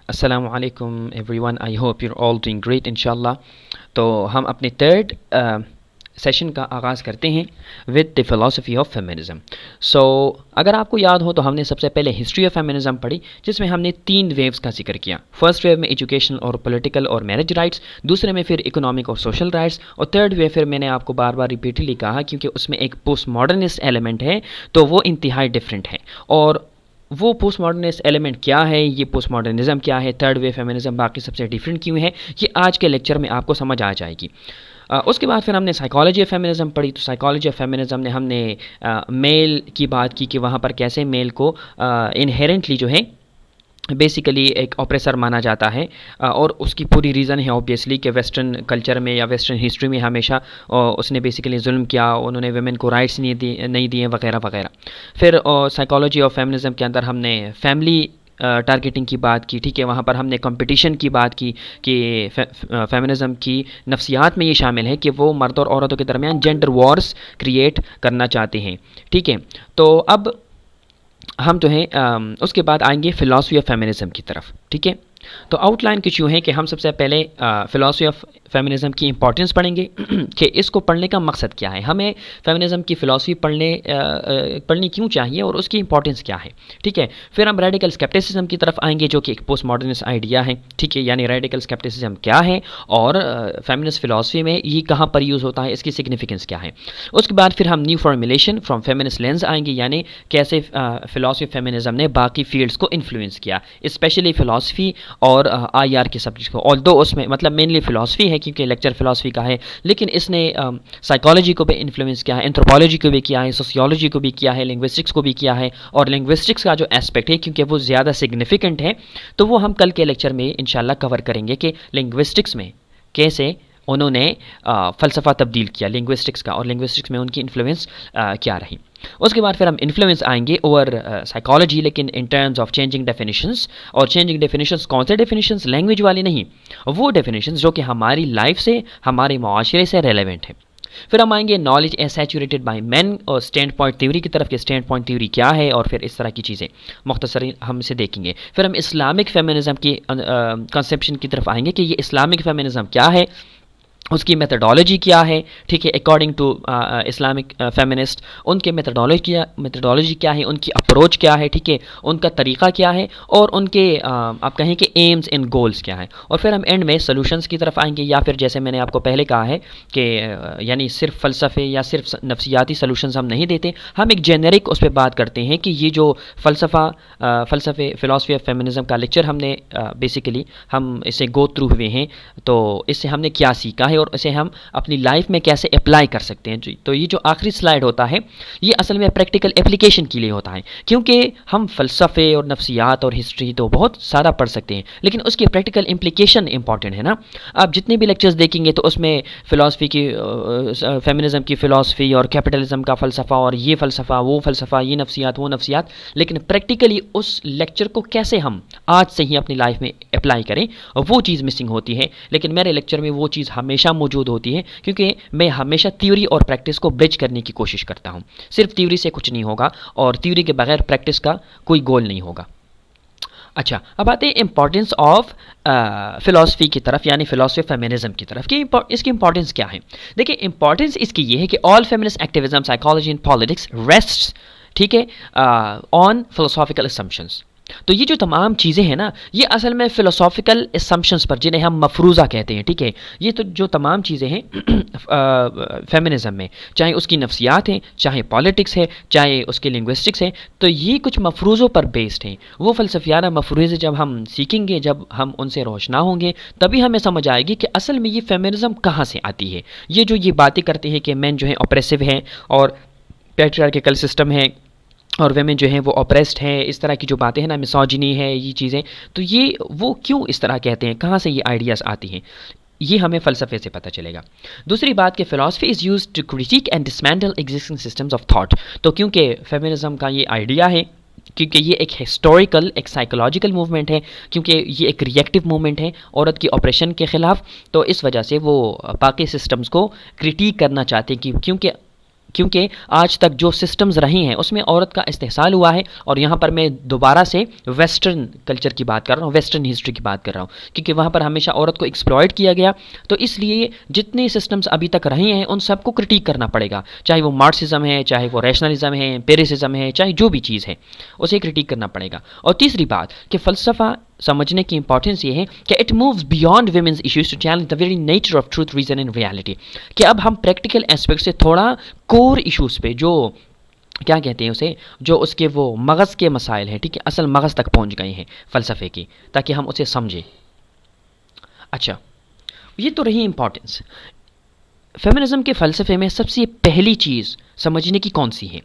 السلام علیکم every one, I hope you all doing great انشاءاللہ. تو ہم اپنے تھرڈ سیشن کا آغاز کرتے ہیں with the philosophy of feminism. So اگر آپ کو یاد ہو تو ہم نے سب سے پہلے ہسٹری آف فیمنزم پڑھی، جس میں ہم نے 3 ویوز کا ذکر کیا. فرسٹ ویو میں ایجوکیشنل اور پولیٹیکل اور میرج رائٹس، دوسرے میں پھر اکنامک اور سوشل رائٹس، اور تھرڈ ویو پھر میں نے آپ کو بار بار ریپیٹلی کہا کیونکہ اس میں ایک پوسٹ ماڈرنسٹ ایلیمنٹ ہے تو وہ انتہائی ڈفرینٹ ہے. اور وہ پوسٹ ماڈرنسٹ ایلیمنٹ کیا ہے، یہ پوسٹ ماڈرنزم کیا ہے، تھرڈ ویو فیمنزم باقی سب سے ڈیفرنٹ کیوں ہے، یہ آج کے لیکچر میں آپ کو سمجھ آ جائے گی. اس کے بعد پھر ہم نے سائیکالوجی آف فیمنزم پڑھی. تو سائیکالوجی آف فیمنزم نے ہم نے میل کی بات کی کہ وہاں پر کیسے میل کو انہیرنٹلی جو ہے بیسیکلی ایک اوپریسر مانا جاتا ہے، اور اس کی پوری ریزن ہے اوبیسلی کہ ویسٹرن کلچر میں یا ویسٹرن ہسٹری میں ہمیشہ اس نے بیسیکلی ظلم کیا، انہوں نے ویمن کو رائٹس نہیں دیے وغیرہ وغیرہ. پھر سائیکالوجی آف فیمنزم کے اندر ہم نے فیملی ٹارگیٹنگ کی بات کی. ٹھیک ہے، وہاں پر ہم نے کمپٹیشن کی بات کی کہ فیمنزم کی نفسیات میں یہ شامل ہے کہ وہ مرد اور عورتوں کے درمیان جینڈر وارز کریٹ کرنا چاہتے ہیں. ٹھیک ہے، تو اب ہم جو ہیں اس کے بعد آئیں گے فلاسفی آف فیمنزم کی طرف. ٹھیک ہے، تو آؤٹ لائن کچھ یوں ہے کہ ہم سب سے پہلے فلاسفی آف فیمنزم کی امپورٹنس پڑھیں گے کہ اس کو پڑھنے کا مقصد کیا ہے، ہمیں فیمنزم کی فلاسفی پڑھنی کیوں چاہیے اور اس کی امپورٹنس کیا ہے. ٹھیک ہے، پھر ہم ریڈیکل اسکیپٹسزم کی طرف آئیں گے جو کہ ایک پوسٹ ماڈرنسٹ آئیڈیا ہے. ٹھیک ہے، یعنی ریڈیکل اسکیپٹسزم کیا ہے اور فیمنسٹ فلاسفی میں یہ کہاں پر یوز ہوتا ہے، اس کی سگنیفیکنس کیا ہے. اس کے بعد پھر ہم new formulation from feminist lens آئیں گے، یعنی کیسے فلاسفی آف فیمنزم نے باقی فیلڈس کو انفلوئنس کیا، اسپیشلی فلاسفی اور آئی آر کے سبجیکٹ کو. آلدو اس میں مطلب مینلی فلاسفی ہے کیونکہ لیکچر فلاسفی کا ہے، لیکن اس نے سائیکالوجی کو بھی انفلوئنس کیا ہے، اینتھروپولوجی کو بھی کیا ہے، سوسیولوجی کو بھی کیا ہے، لنگوسٹکس کو بھی کیا ہے. اور لنگوسٹکس کا جو اسپیکٹ ہے کیونکہ وہ زیادہ سگنیفیکنٹ ہے تو وہ ہم کل کے لیکچر میں انشاءاللہ کور کریں گے کہ لنگوسٹکس میں کیسے انہوں نے فلسفہ تبدیل کیا لنگوسٹکس کا، اور لنگوسٹکس میں ان کی انفلوئنس کیا رہی. اس کے بعد پھر ہم انفلوئنس آئیں گے اوور سائیکالوجی، لیکن in terms of changing definitions. اور چینجنگ ڈیفینیشنس کون سے ڈیفینیشنس؟ لینگویج والی نہیں، وہ ڈیفینیشنس جو کہ ہماری لائف سے، ہمارے معاشرے سے ریلیونٹ ہے. پھر ہم آئیں گے نالج ایز سیچوریٹڈ بائی مین اور اسٹینڈ پوائنٹ تھیوری کی طرف کہ اسٹینڈ پوائنٹ تھیوری کیا ہے، اور پھر اس طرح کی چیزیں مختصر ہم اسے دیکھیں گے. پھر ہم اسلامک فیمنزم کی کنسیپشن کی طرف آئیں گے کہ یہ اسلامک فیمنزم کیا ہے، اس کی میتھڈالوجی کیا ہے. ٹھیک ہے، اکارڈنگ ٹو اسلامک فیمنسٹ ان کے میتھڈالوجی کیا ہے، ان کی اپروچ کیا ہے. ٹھیک ہے، ان کا طریقہ کیا ہے، اور ان کے آپ کہیں کہ ایمز اینڈ گولز کیا ہیں. اور پھر ہم اینڈ میں سولوشنس کی طرف آئیں گے، یا پھر جیسے میں نے آپ کو پہلے کہا ہے کہ یعنی صرف فلسفے یا صرف نفسیاتی سولوشنز ہم نہیں دیتے، ہم ایک جینرک اس پہ بات کرتے ہیں کہ یہ جو فلاسفی آف فیمنزم کا لیکچر ہم نے بیسیکلی ہم اسے گو تھرو ہوئے ہیں، تو اس سے ہم نے کیا سیکھا ہے اور اسے ہم اپنی لائف میں کیسے اپلائی کر سکتے ہیں. تو یہ جو آخری سلائیڈ ہوتا ہے یہ اصل میں پریکٹیکل اپلیکیشن کے لیے ہوتا ہے، کیونکہ ہم فلسفے اور نفسیات اور ہسٹری تو بہت سارا پڑھ سکتے ہیں، لیکن اس کی پریکٹیکل امپلیکیشن امپورٹنٹ ہے نا. آپ جتنے بھی لیکچرز دیکھیں گے تو اس میں فلاسفی کی فیمنزم کی فلاسفی اور کیپٹلزم کا فلسفہ اور یہ فلسفہ وہ فلسفہ، یہ نفسیات وہ نفسیات، لیکن پریکٹیکلی اس لیکچر کو کیسے ہم آج سے ہی اپنی لائف میں اپلائی کریں وہ چیز مسنگ ہوتی ہے. لیکن میرے لیکچر میں وہ چیز ہمیشہ موجود ہوتی ہے کیونکہ میں ہمیشہ تھیوری اور پریکٹس کو برج کرنے کی کوشش کرتا ہوں. صرف تھیوری سے کچھ نہیں ہوگا اور تھیوری کے بغیر پریکٹس کا کوئی گول نہیں ہوگا. اچھا، اب آتے ہیں امپورٹنس آف فلاسفی کی طرف، یعنی فلاسفی فیمنزم کی طرف کہ اس کی امپورٹنس کیا ہے. دیکھیں، امپورٹنس اس کی یہ ہے کہ all feminist activism, psychology and politics rests, ٹھیک ہے، آن فلسافیکل اسمپشنس. تو یہ جو تمام چیزیں ہیں نا، یہ اصل میں فلسافیکل اسمپشنس پر، جنہیں ہم مفروضہ کہتے ہیں. ٹھیک ہے، یہ تو جو تمام چیزیں ہیں فیمنزم میں، چاہے اس کی نفسیات ہیں، چاہے پالیٹکس ہے، چاہے اس کے لنگوسٹکس ہیں، تو یہ کچھ مفروضوں پر بیسڈ ہیں. وہ فلسفیانہ مفروضے جب ہم سیکھیں گے، جب ہم ان سے روشنا ہوں گے، تبھی ہمیں سمجھ آئے گی کہ اصل میں یہ فیمنزم کہاں سے آتی ہے. یہ جو یہ باتیں کرتے ہیں کہ مین جو ہیں اوپریسو ہیں اور پیٹریارکل سسٹم ہے اور ویمن جو ہیں وہ اوپریسڈ ہیں، اس طرح کی جو باتیں ہیں نا، مسوجنی ہے، یہ چیزیں، تو یہ وہ کیوں اس طرح کہتے ہیں، کہاں سے یہ آئیڈیاز آتی ہیں، یہ ہمیں فلسفے سے پتہ چلے گا. دوسری بات کہ philosophy is used to critique and dismantle existing systems of thought. تو کیونکہ فیمنزم کا یہ آئیڈیا ہے، کیونکہ یہ ایک ہسٹوریکل، ایک سائیکولوجیکل موومنٹ ہے، کیونکہ یہ ایک ریئیکٹیو موومنٹ ہے عورت کی آپریشن کے خلاف، تو اس وجہ سے وہ باقی سسٹمز کو کرٹیک کرنا چاہتے ہیں کیونکہ کیونکہ آج تک جو سسٹمز رہے ہیں اس میں عورت کا استحصال ہوا ہے. اور یہاں پر میں دوبارہ سے ویسٹرن کلچر کی بات کر رہا ہوں, ویسٹرن ہسٹری کی بات کر رہا ہوں, کیونکہ وہاں پر ہمیشہ عورت کو ایکسپلائٹ کیا گیا. تو اس لیے جتنے سسٹمز ابھی تک رہے ہیں ان سب کو کرٹیک کرنا پڑے گا, چاہے وہ مارکسزم ہے, چاہے وہ ریشنلزم ہے, پیرسزم ہے, چاہے جو بھی چیز ہے اسے کرٹیک کرنا پڑے گا. اور تیسری بات کہ فلسفہ سمجھنے کی امپورٹنس یہ ہے کہ it moves beyond women's issues to challenge the very nature of truth, reason and reality. کہ اب ہم پریکٹیکل اسپیکٹ سے تھوڑا کور ایشوز پہ, جو کیا کہتے ہیں اسے, جو اس کے وہ مغز کے مسائل ہیں, ٹھیک ہے, اصل مغز تک پہنچ گئے ہیں فلسفے کی, تاکہ ہم اسے سمجھیں. اچھا, یہ تو رہی امپورٹنس. فیمنزم کے فلسفے میں سب سے پہلی چیز سمجھنے کی کون سی ہے؟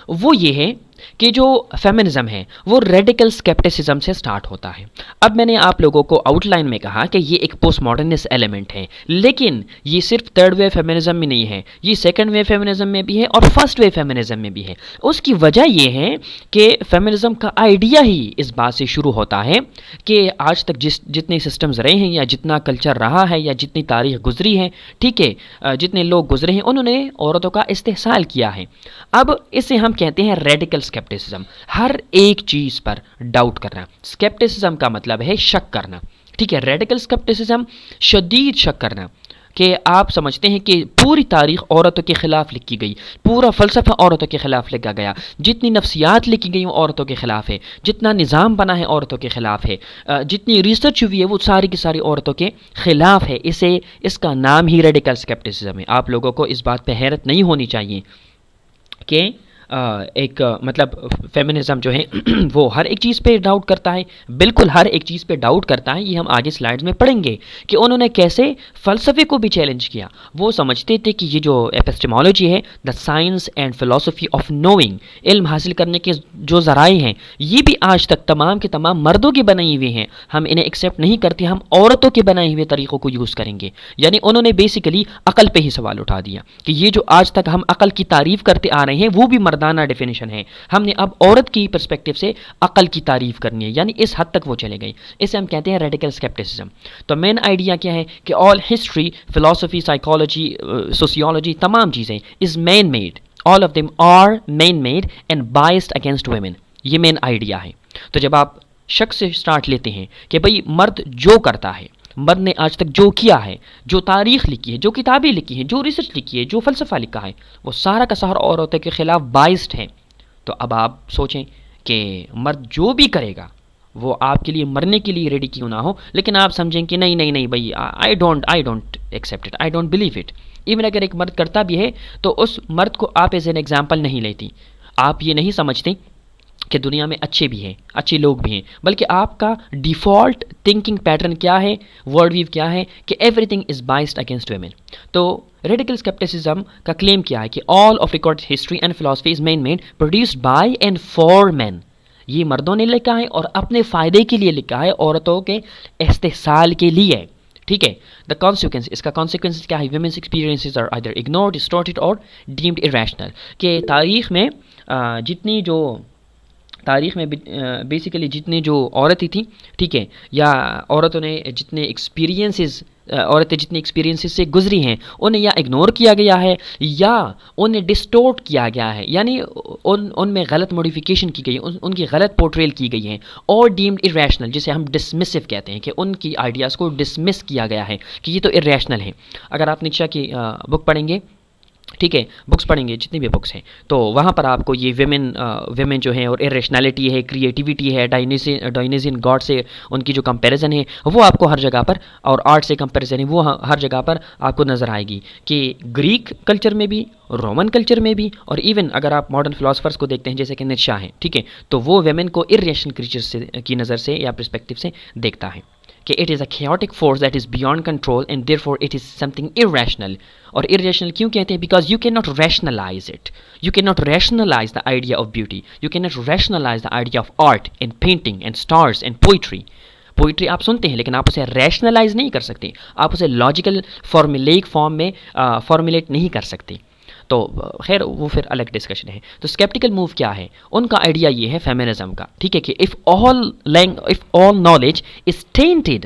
وہ یہ ہے کہ جو فیمنزم ہے وہ ریڈیکل اسکیپٹسزم سے سٹارٹ ہوتا ہے. اب میں نے آپ لوگوں کو آؤٹ لائن میں کہا کہ یہ ایک پوسٹ ماڈرنسٹ ایلیمنٹ ہے, لیکن یہ صرف تھرڈ ویو فیمنزم میں نہیں ہے, یہ سیکنڈ ویو فیمنزم میں بھی ہے اور فرسٹ ویو فیمنزم میں بھی ہے. اس کی وجہ یہ ہے کہ فیمنزم کا آئیڈیا ہی اس بات سے شروع ہوتا ہے کہ آج تک جتنے سسٹمز رہے ہیں, یا جتنا کلچر رہا ہے, یا جتنی تاریخ گزری ہے, ٹھیک ہے, جتنے لوگ گزرے ہیں, انہوں نے عورتوں کا استحصال کیا ہے. اب اسے ہم کہتے ہیں ریڈیکل اسکیپٹسزم, ہر ایک چیز پر ڈاؤٹ کرنا. اسکیپٹسزم کا مطلب ہے شک کرنا, ٹھیک ہے. ریڈیکل اسکیپٹسزم شدید شک کرنا, کہ آپ سمجھتے ہیں کہ پوری تاریخ عورتوں کے خلاف لکھی گئی, پورا فلسفہ عورتوں کے خلاف لکھا گیا, جتنی نفسیات لکھی گئی وہ عورتوں کے خلاف ہے, جتنا نظام بنا ہے عورتوں کے خلاف ہے, جتنی ریسرچ ہوئی ہے وہ ساری کی ساری عورتوں کے خلاف ہے. اس کا نام ہی ریڈیکل اسکیپٹسزم ہے. آپ لوگوں کو اس بات پہ حیرت نہیں ہونی چاہیے کہ ایک مطلب فیمنزم جو ہے وہ ہر ایک چیز پہ ڈاؤٹ کرتا ہے, بالکل ہر ایک چیز پہ ڈاؤٹ کرتا ہے. یہ ہم آگے سلائیڈز میں پڑھیں گے کہ انہوں نے کیسے فلسفے کو بھی چیلنج کیا. وہ سمجھتے تھے کہ یہ جو ایپسٹیمولوجی ہے, دا سائنس اینڈ فلسفی آف نوئنگ, علم حاصل کرنے کے جو ذرائع ہیں, یہ بھی آج تک تمام کے تمام مردوں کے بنائے ہوئے ہیں. ہم انہیں ایکسیپٹ نہیں کرتے, ہم عورتوں کے بنائے ہوئے طریقوں کو یوز کریں گے. یعنی انہوں نے بیسیکلی عقل پہ ہی سوال اٹھا دیا کہ یہ جو آج تک ہم عقل کی تعریف کرتے آ رہے ہیں وہ بھی مردانہ ڈیفینیشن ہے, ہم نے اب عورت کی پرسپیکٹیو سے عقل کی تعریف کرنی ہے. یعنی اس حد تک وہ چلے گئے. اسے ہم کہتے ہیں ریڈیکل اسکیپٹسزم. تو مین آئیڈیا کیا ہے کہ all history, philosophy, psychology, sociology, تمام چیزیں is man made, all of them are man made and biased against women. یہ مین آئیڈیا ہے. تو جب آپ شک سے سٹارٹ لیتے ہیں کہ بھئی مرد جو کرتا ہے, مرد نے آج تک جو کیا ہے, جو تاریخ لکھی ہے, جو کتابیں لکھی ہیں, جو ریسرچ لکھی ہے, جو فلسفہ لکھا ہے, وہ سارا کا سارا عورتوں کے خلاف بائسڈ ہے. تو اب آپ سوچیں کہ مرد جو بھی کرے گا وہ آپ کے لیے مرنے کے لیے ریڈی کیوں نہ ہو, لیکن آپ سمجھیں کہ نہیں نہیں نہیں بھائی, I don't accept it, I don't believe it. Even اگر ایک مرد کرتا بھی ہے تو اس مرد کو آپ ایز این ایگزامپل نہیں لیتی. آپ یہ نہیں سمجھتے کہ دنیا میں اچھے بھی ہیں, اچھے لوگ بھی ہیں, بلکہ آپ کا ڈیفالٹ تھنکنگ پیٹرن کیا ہے, ورڈ ویو کیا ہے کہ everything is biased against women. تو ریڈیکل اسکیپٹسزم کا کلیم کیا ہے کہ all of record history and philosophy is man made produced by and for men. یہ مردوں نے لکھا ہے اور اپنے فائدے کے لیے لکھا ہے, عورتوں کے استحصال کے لیے, ٹھیک ہے. دا کانسیکوینس, اس کا کانسیکوینس کیا ہے, women's experiences are either ignored, distorted اور ڈیمڈ irrational. کہ تاریخ میں بیسیکلی جتنی جو عورتیں تھیں, ٹھیک ہے, یا عورتوں نے جتنے ایکسپیرینسز سے گزری ہیں, انہیں یا اگنور کیا گیا ہے یا انہیں ڈسٹورٹ کیا گیا ہے, یعنی ان میں غلط موڈیفیکیشن کی گئی, ان کی غلط پورٹریل کی گئی ہیں, اور ڈیمڈ irrational, جسے ہم ڈسمسو کہتے ہیں, کہ ان کی آئیڈیاز کو ڈسمس کیا گیا ہے کہ یہ تو irrational ہے. اگر آپ نیچے کی بک پڑھیں گے, ٹھیک ہے, بکس پڑھیں گے, جتنی بھی بکس ہیں, تو وہاں پر آپ کو یہ ویمن جو ہیں اور irrationality ہے, کریٹیوٹی ہے, ڈائنیزین گاڈ سے ان کی جو کمپیریزن ہے وہ آپ کو ہر جگہ پر, اور آرٹ سے کمپیریزن ہے وہ ہر جگہ پر آپ کو نظر آئے گی. کہ گریک کلچر میں بھی, رومن کلچر میں بھی, اور ایون اگر آپ ماڈرن فلاسفرس کو دیکھتے ہیں جیسے کہ نیٹشے ہیں, ٹھیک ہے, تو وہ ویمن کو irrational creatures کی نظر سے یا پرسپیکٹیو سے دیکھتا ہے کہ it is a chaotic force that is beyond control and therefore it is something irrational. اور irrational کیوں کہتے ہیں؟ because you cannot rationalize it. You cannot rationalize the idea of beauty. You cannot rationalize the idea of art and painting and stars and poetry. Poetry آپ سنتے ہیں لیکن آپ اسے ریشنلائز نہیں کر سکتے, آپ اسے لاجیکل فارمولیک فارم میں فارمولیٹ نہیں کر سکتے. تو خیر وہ پھر الگ ڈسکشن ہے. تو اسکیپٹیکل موو کیا ہے؟ ان کا آئیڈیا یہ ہے فیمنزم کا, ٹھیک ہے, کہ if all knowledge is tainted,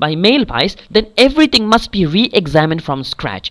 by male bias, then everything must be re-examined from scratch.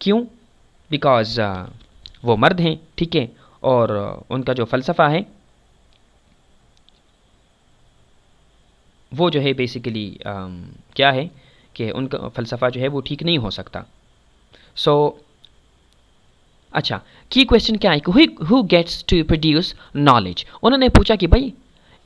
کیوں؟ بیکاز وہ مرد ہیں، ٹھیک ہے، اور ان کا جو فلسفہ ہے وہ جو ہے بیسیکلی کیا ہے کہ ان کا فلسفہ جو ہے وہ ٹھیک نہیں ہو سکتا. سو اچھا، کی کویشچن کیا ہے کہ who gets to produce knowledge. انہوں نے پوچھا کہ بھائی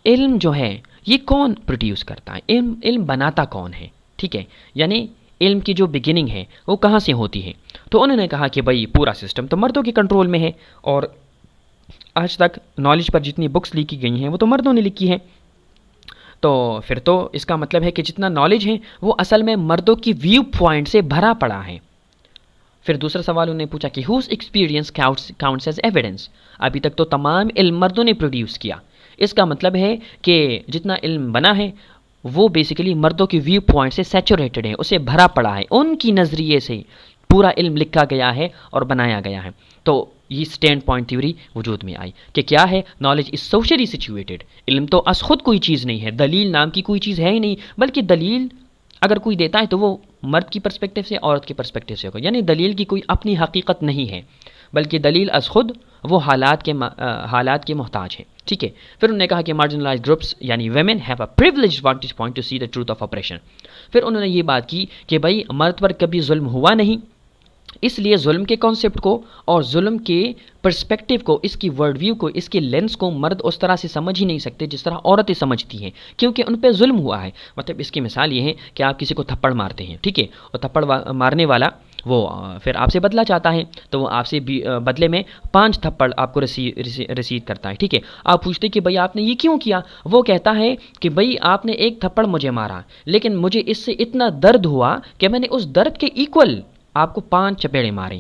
علم جو ہے یہ کون پروڈیوس کرتا ہے، علم بناتا کون ہے، ٹھیک ہے، یعنی علم کی جو بگننگ ہے وہ کہاں سے ہوتی ہے. تو انہوں نے کہا کہ بھائی پورا سسٹم تو مردوں کے کنٹرول میں ہے، اور آج تک نالج پر جتنی بکس لکھی گئی ہیں وہ تو مردوں نے لکھی ہیں. تو پھر تو اس کا مطلب ہے کہ جتنا نالج ہے وہ اصل میں مردوں کی ویو پوائنٹ سے بھرا پڑا ہے. پھر دوسرا سوال انہوں نے پوچھا کہ whose experience counts as evidence. ابھی تک تو تمام علم مردوں نے پروڈیوس کیا، اس کا مطلب ہے کہ جتنا علم بنا ہے وہ بیسیکلی مردوں کی ویو پوائنٹ سے سیچوریٹڈ ہے، اسے بھرا پڑا ہے، ان کی نظریے سے پورا علم لکھا گیا ہے اور بنایا گیا ہے. تو یہ اسٹینڈ پوائنٹ تھیوری وجود میں آئی کہ کیا ہے، نالج از سوشلی سچویٹڈ. علم تو از خود کوئی چیز نہیں ہے، دلیل نام کی کوئی چیز ہے ہی نہیں، بلکہ دلیل اگر کوئی دیتا ہے تو وہ مرد کی پرسپیکٹیو سے، عورت کی پرسپیکٹیو سے ہوگا. یعنی دلیل کی کوئی اپنی حقیقت نہیں ہے، بلکہ دلیل از خود وہ حالات کے محتاج ہے، ٹھیک ہے. پھر انہوں نے کہا کہ مارجنلائزڈ گروپس یعنی women have a privileged vantage point to see the truth of oppression. پھر انہوں نے یہ بات کی کہ بھائی مرد پر کبھی ظلم ہوا نہیں، اس لیے ظلم کے کانسیپٹ کو اور ظلم کے پرسپیکٹیو کو، اس کی ورڈ ویو کو، اس کے لینس کو مرد اس طرح سے سمجھ ہی نہیں سکتے جس طرح عورتیں سمجھتی ہیں، کیونکہ ان پہ ظلم ہوا ہے. مطلب اس کی مثال یہ ہے کہ آپ کسی کو تھپڑ مارتے ہیں، ٹھیک ہے، اور تھپڑ مارنے والا وہ پھر آپ سے بدلہ چاہتا ہے، تو وہ آپ سے بدلے میں 5 تھپڑ آپ کو رسید کرتا ہے، ٹھیک ہے. آپ پوچھتے کہ بھائی آپ نے یہ کیوں کیا؟ وہ کہتا ہے کہ بھائی آپ نے 1 تھپڑ مجھے مارا، لیکن مجھے اس سے اتنا درد ہوا کہ میں نے اس درد کے ایکول آپ کو 5 چپیڑے مارے.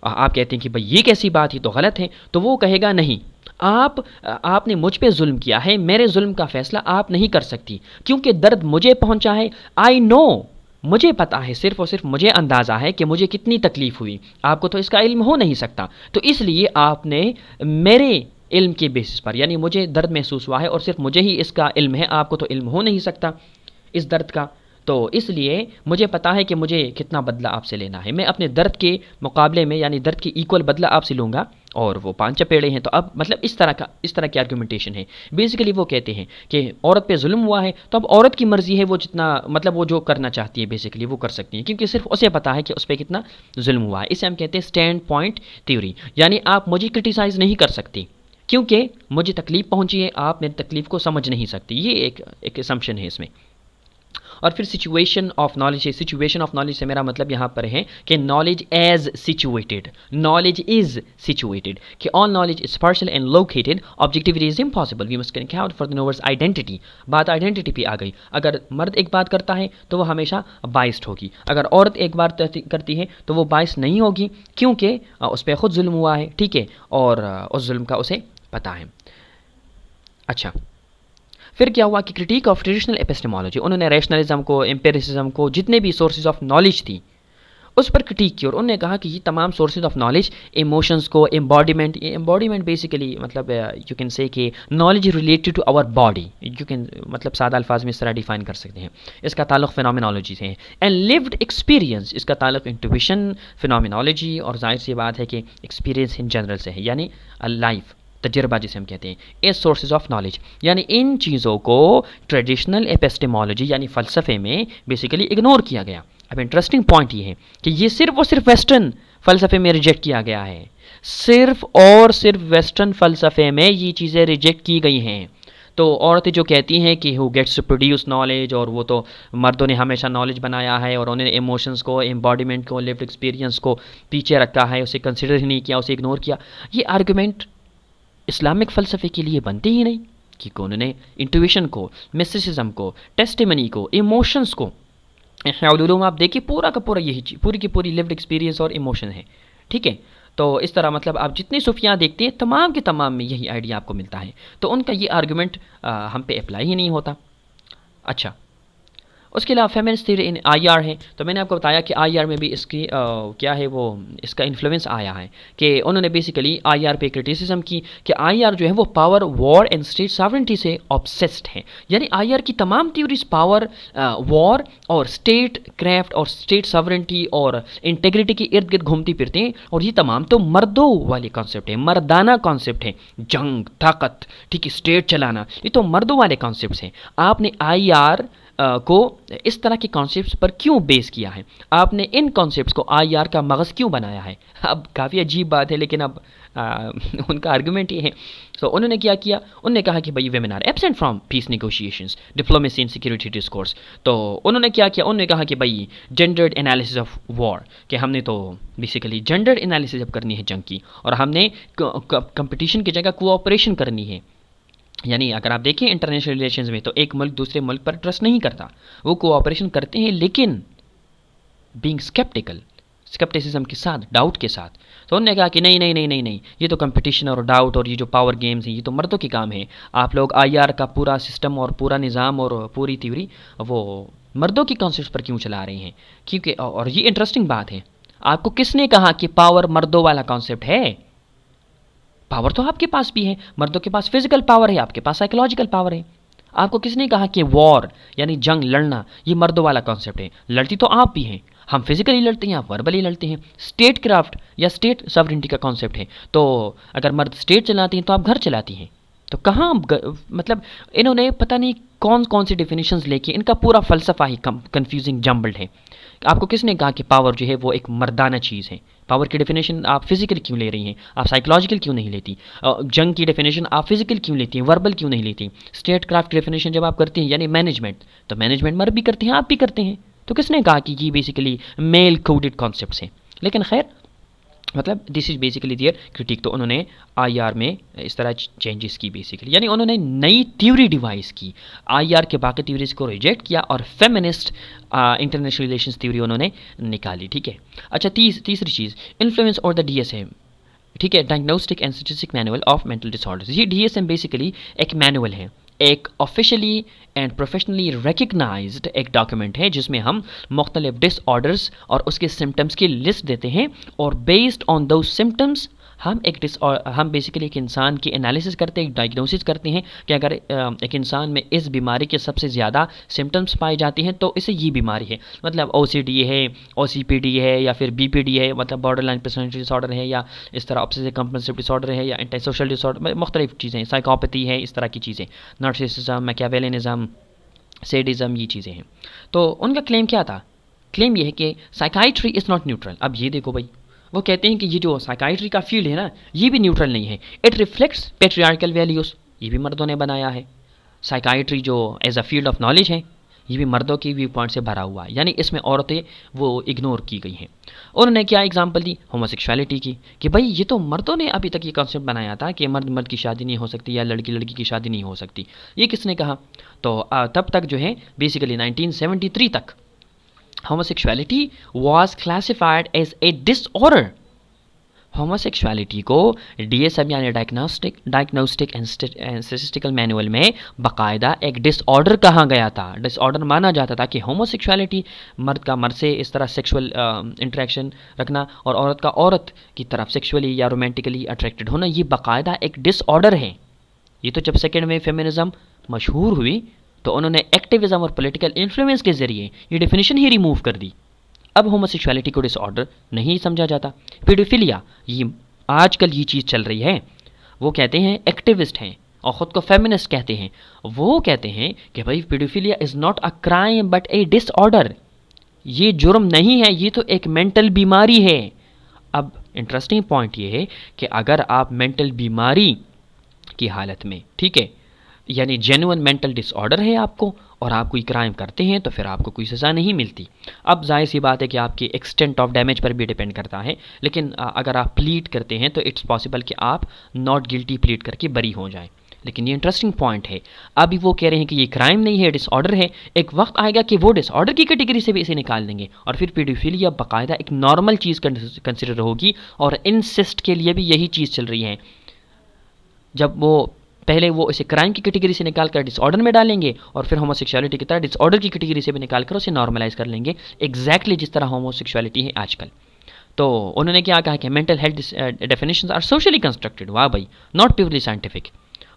آپ کہتے ہیں کہ بھائی یہ کیسی بات، ہی تو غلط ہے. تو وہ کہے گا نہیں، آپ نے مجھ پہ ظلم کیا ہے، میرے ظلم کا فیصلہ آپ نہیں کر سکتی، کیونکہ درد مجھے پہنچا ہے. آئی نو، مجھے پتا ہے، صرف اور صرف مجھے اندازہ ہے کہ مجھے کتنی تکلیف ہوئی، آپ کو تو اس کا علم ہو نہیں سکتا. تو اس لیے آپ نے میرے علم کے بیسس پر، یعنی مجھے درد محسوس ہوا ہے اور صرف مجھے ہی اس کا علم ہے، آپ کو تو علم ہو نہیں سکتا اس درد کا. تو اس لیے مجھے پتا ہے کہ مجھے کتنا بدلہ آپ سے لینا ہے، میں اپنے درد کے مقابلے میں یعنی درد کے ایکول بدلہ آپ سے لوں گا، اور وہ 5 چپیڑے ہیں. تو اب مطلب اس طرح کی آرگومنٹیشن ہے. بیسیکلی وہ کہتے ہیں کہ عورت پہ ظلم ہوا ہے تو اب عورت کی مرضی ہے، وہ جتنا مطلب وہ جو کرنا چاہتی ہے بیسیکلی وہ کر سکتی ہیں، کیونکہ صرف اسے پتا ہے کہ اس پہ کتنا ظلم ہوا ہے. اسے ہم کہتے ہیں اسٹینڈ پوائنٹ تھیوری، یعنی آپ مجھے کرٹیسائز نہیں کر سکتی کیونکہ مجھے تکلیف پہنچی ہے، آپ میری تکلیف کو سمجھ نہیں سکتی. یہ ایک اسمپشن ہے اس میں. اور پھر سچویشن آف نالج ہے. سچویشن آف نالج سے میرا مطلب یہاں پر ہے کہ knowledge as situated, knowledge is situated, کہ all knowledge is partial and located, objectivity is impossible, we must account for the knower's identity. بات آئیڈینٹی پہ آ گئی. اگر مرد ایک بات کرتا ہے تو وہ ہمیشہ بائسڈ ہوگی، اگر عورت ایک بات کرتی ہے تو وہ بائسڈ نہیں ہوگی، کیونکہ اس پہ خود ظلم ہوا ہے، ٹھیک ہے، اور اس ظلم کا اسے پتہ ہے. اچھا، پھر کیا ہوا کہ کرٹیک آف ٹریڈیشنل ایپسٹیمالوجی، انہوں نے ریشنلزم کو، امپیریسزم کو، جتنے بھی سورسز آف نالج تھی اس پر کرٹیک کی، اور انہوں نے کہا کہ یہ تمام سورسز آف نالج، ایموشنز کو، امباڈیمنٹ بیسیکلی مطلب یو کین سے کہ knowledge related to our body, you can مطلب سادہ الفاظ میں اس طرح ڈیفائن کر سکتے ہیں. اس کا تعلق فینومینالوجی سے ہے. اینڈ لیوڈ ایکسپیرینس، اس کا تعلق انٹویشن، فینومینالوجی، اور ظاہر سی بات ہے کہ ایکسپیرینس ان جنرل سے ہے، یعنی لائف، تجربہ جسے ہم کہتے ہیں. اس سورسز آف نالج، یعنی ان چیزوں کو ٹریڈیشنل ایپسٹیمالوجی یعنی فلسفے میں بیسیکلی اگنور کیا گیا. اب انٹرسٹنگ پوائنٹ یہ ہے کہ یہ صرف اور صرف ویسٹرن فلسفے میں ریجیکٹ کیا گیا ہے، صرف اور صرف ویسٹرن فلسفے میں یہ چیزیں ریجیکٹ کی گئی ہیں. تو عورتیں جو کہتی ہیں کہ who gets to produce knowledge, اور وہ تو مردوں نے ہمیشہ نالج بنایا ہے اور انہوں نے ایموشنز کو، امباڈیمنٹ کو، لیفٹ ایکسپیرینس کو پیچھے رکھا ہے، اسے کنسیڈر ہی نہیں کیا، اسے اگنور کیا. یہ آرگومنٹ اسلامک فلسفے کے لیے بنتے ہی نہیں، کیونکہ انہوں نے انٹویشن کو، مسٹیسزم کو، ٹیسٹیمنی کو، ایموشنز کو، احیاء العلوم آپ دیکھیں پورا کا پورا یہی چیز، پوری کی پوری لیفڈ ایکسپیرینس اور ایموشن ہے، ٹھیک ہے. تو اس طرح مطلب آپ جتنے صوفیاء دیکھتے ہیں تمام کے تمام میں یہی آئیڈیا آپ کو ملتا ہے. تو ان کا یہ آرگومنٹ ہم پہ اپلائی ہی نہیں ہوتا. اچھا، اس کے علاوہ feminist theory in I R ہے، تو میں نے آپ کو بتایا کہ آئی آر میں بھی اس کی کیا ہے وہ اس کا انفلوئنس آیا ہے کہ انہوں نے بیسیکلی آئی آر پہ کرٹیسزم کی کہ آئی آر جو ہے وہ power, war and state sovereignty سے آبسیسڈ ہے. یعنی آئی آر کی تمام تھیوریز پاور، وار اور اسٹیٹ کرافٹ اور اسٹیٹ ساورنٹی اور انٹیگریٹی کے ارد گرد گھومتی پھرتے ہیں، اور یہ تمام تو مردوں والے کانسیپٹ ہیں، مردانہ کانسیپٹ ہیں. جنگ، طاقت، ٹھیک ہے، اسٹیٹ چلانا، یہ تو مردوں والے کانسیپٹس ہیں. آپ نے آئی آر کو اس طرح کے کانسیپٹس پر کیوں بیس کیا ہے؟ آپ نے ان کانسیپٹس کو آئی آر کا مغز کیوں بنایا ہے؟ اب کافی عجیب بات ہے، لیکن اب ان کا آرگومنٹ یہ ہے. سو انہوں نے کیا کیا؟ انہوں نے کہا کہ بھائی women are absent from peace negotiations, diplomacy and security discourse. تو انہوں نے کیا کیا؟ انہوں نے کہا کہ بھائی جینڈرڈ انالیسس آف وار، کہ ہم نے تو بیسیکلی جینڈرڈ انالیسس جب کرنی ہے جنگ کی، اور ہم نے کمپٹیشن کی جگہ کوآپریشن کرنی ہے. یعنی اگر آپ دیکھیں انٹرنیشنل ریلیشنز میں تو ایک ملک دوسرے ملک پر ٹرسٹ نہیں کرتا، وہ کوآپریشن کرتے ہیں لیکن بینگ اسکیپٹیسزم کے ساتھ، ڈاؤٹ کے ساتھ. تو انہوں نے کہا کہ نہیں نہیں نہیں نہیں نہیں، یہ تو کمپٹیشن اور ڈاؤٹ اور یہ جو پاور گیمز ہیں یہ تو مردوں کے کام ہے. آپ لوگ آئی آر کا پورا سسٹم اور پورا نظام اور پوری تھیوری وہ مردوں کی کانسیپٹ پر کیوں چلا رہے ہیں؟ کیونکہ اور یہ انٹرسٹنگ بات ہے، آپ کو کس نے کہا کہ پاور مردوں والا کانسیپٹ ہے؟ پاور تو آپ کے پاس بھی ہے، مردوں کے پاس فزیکل پاور ہے، آپ کے پاس سائیکولوجیکل پاور ہے. آپ کو کس نے کہا کہ وار یعنی جنگ لڑنا یہ مردوں والا کانسیپٹ ہے؟ لڑتی تو آپ بھی ہیں، ہم فزیکلی لڑتے ہیں، آپ وربلی لڑتے ہیں. اسٹیٹ کرافٹ یا اسٹیٹ ساورنٹی کا کانسیپٹ ہے، تو اگر مرد اسٹیٹ چلاتی ہیں تو آپ گھر چلاتی ہیں. تو کہاں مطلب انہوں نے پتہ نہیں کون سی ڈیفینیشنز لے کے ان کا پورا فلسفہ ہی کنفیوزنگ جمبلڈ ہے. آپ کو کس نے کہا کہ پاور جو ہے وہ ایک مردانہ چیز ہے؟ پاور کی ڈیفینیشن آپ فزیکل کیوں لے رہی ہیں؟ آپ سائیکولوجیکل کیوں نہیں لیتی؟ جنگ کی ڈیفینیشن آپ فزیکل کیوں لیتی ہیں، وربل کیوں نہیں لیتی؟ اسٹیٹ کرافٹ کی ڈیفینیشن جب آپ کرتی ہیں یعنی مینجمنٹ، تو مینجمنٹ مرد بھی کرتے ہیں، آپ بھی کرتے ہیں. تو کس نے کہا کہ یہ بیسیکلی میل کوڈڈ کانسیپٹس ہیں؟ لیکن خیر مطلب دس از بیسیکلی دیئر کرٹیک. تو انہوں نے آئی آر میں اس طرح چینجز کی بیسیکلی، یعنی انہوں نے نئی تھیوری ڈیوائز کی، آئی آر کے باقی تھیوریز کو ریجیکٹ کیا اور فیمنسٹ انٹرنیشنل ریلیشنز تھیوری انہوں نے نکالی. ٹھیک ہے. اچھا تیسری چیز، انفلوئنس اور دا ڈی ایس ایم. ٹھیک ہے، diagnostic and statistic manual of mental disorders. یہ ڈی ایس ایم بیسیکلی ایک مینول ہے، ایک آفیشلی اینڈ پروفیشنلی ریکگنائزڈ ایک ڈاکیومنٹ ہے جس میں ہم مختلف ڈس آرڈرز اور اس کے سمٹمس کی لسٹ دیتے ہیں، اور بیسڈ آن دوز سمٹمس ہم بیسیکلی ایک انسان کی انالیسس کرتے ہیں، ایک ڈائگنوسس کرتے ہیں کہ اگر ایک انسان میں اس بیماری کے سب سے زیادہ سمٹمس پائے جاتے ہیں تو اسے یہ بیماری ہے. مطلب او سی ڈی ہے، او سی پی ڈی ہے، یا پھر بی پی ڈی ہے، مطلب بارڈر لائن پرسنالٹی ڈس آرڈر ہے، یا اس طرح آبسیسو کمپلسیو ڈس آرڈر ہے، یا اینٹی سوشل ڈس آرڈر، مختلف چیزیں، سائیکوپیتھی ہے، اس طرح کی چیزیں، نارسسزم، میکیاویلینزم، سیڈزم، یہ چیزیں ہیں. تو ان کا کلیم کیا تھا؟ کلیم یہ ہے کہ سائیکائٹری از ناٹ نیوٹرل. اب یہ دیکھو بھائی، وہ کہتے ہیں کہ یہ جو سائیکائٹری کا فیلڈ ہے نا یہ بھی نیوٹرل نہیں ہے. اٹ ریفلیکٹس پیٹریارکل ویلیوز، یہ بھی مردوں نے بنایا ہے. سائیکائٹری جو as a field of knowledge ہے یہ بھی مردوں کی ویو پوائنٹ سے بھرا ہوا ہے، یعنی اس میں عورتیں وہ اگنور کی گئی ہیں. انہوں نے کیا ایگزامپل دی؟ ہوموسیکشوالٹی کی، کہ بھائی یہ تو مردوں نے ابھی تک یہ کانسیپٹ بنایا تھا کہ مرد مرد کی شادی نہیں ہو سکتی یا لڑکی لڑکی کی شادی نہیں ہو سکتی. یہ کس نے کہا؟ تو تب تک جو ہے بیسیکلی 1973 تک homosexuality was classified as a disorder. Homosexuality کو ڈی ایس ایم یعنی ڈائگنوسٹک اینڈ اسٹیٹسٹیکل مینول میں باقاعدہ ایک ڈس آرڈر کہا گیا تھا. ڈس آرڈر مانا جاتا تھا کہ ہوموسیکشوالٹی مرد کا مرد سے اس طرح سیکشول انٹریکشن رکھنا اور عورت کا عورت کی طرف سیکشولی یا رومانٹکلی اٹریکٹڈ ہونا یہ باقاعدہ ایک ڈس آرڈر ہے. یہ تو جب سیکنڈ ویو فیمنزم مشہور ہوئی تو انہوں نے ایکٹیوزم اور پولیٹیکل انفلوئنس کے ذریعے یہ ڈیفینیشن ہی ریموو کر دی. اب ہوموسیکشوالٹی کو ڈس آرڈر نہیں سمجھا جاتا. پیڈوفیلیا، یہ آج کل یہ چیز چل رہی ہے. وہ کہتے ہیں ایکٹیوسٹ ہیں اور خود کو فیمنسٹ کہتے ہیں، وہ کہتے ہیں کہ بھائی paedophilia is not a crime but a disorder. یہ جرم نہیں ہے، یہ تو ایک مینٹل بیماری ہے. اب انٹرسٹنگ پوائنٹ یہ ہے کہ اگر آپ مینٹل بیماری کی حالت میں، ٹھیک ہے، یعنی جینوئن مینٹل ڈس آرڈر ہے آپ کو اور آپ کوئی کرائم کرتے ہیں تو پھر آپ کو کوئی سزا نہیں ملتی. اب ظاہر سی بات ہے کہ آپ کی ایکسٹینٹ آف ڈیمیج پر بھی ڈیپینڈ کرتا ہے، لیکن اگر آپ پلیڈ کرتے ہیں تو اٹس پاسبل کہ آپ ناٹ گلٹی پلیڈ کر کے بری ہو جائیں. لیکن یہ انٹرسٹنگ پوائنٹ ہے، ابھی وہ کہہ رہے ہیں کہ یہ کرائم نہیں ہے، ڈس آرڈر ہے. ایک وقت آئے گا کہ وہ ڈس آرڈر کی کیٹیگری سے بھی اسے نکال دیں گے اور پھر پیڈوفیلیا باقاعدہ ایک نارمل چیز کنسیڈر ہوگی. اور انسسٹ کے لیے بھی یہی چیز چل رہی ہے. جب وہ پہلے وہ اسے کرائم کی کیٹیگری سے نکال کر ڈس آرڈر میں ڈالیں گے اور پھر ہومو سیکشوالٹی کی طرح ڈس آرڈر کی کیٹیگری سے بھی نکال کر اسے نارملائز کر لیں گے، ایگزیکٹلی جس طرح ہومو سیکشوالٹی ہے آج کل. تو انہوں نے کیا کہا کہ mental health definitions are socially constructed. واہ بھائی، ناٹ پیورلی سائنٹیفک.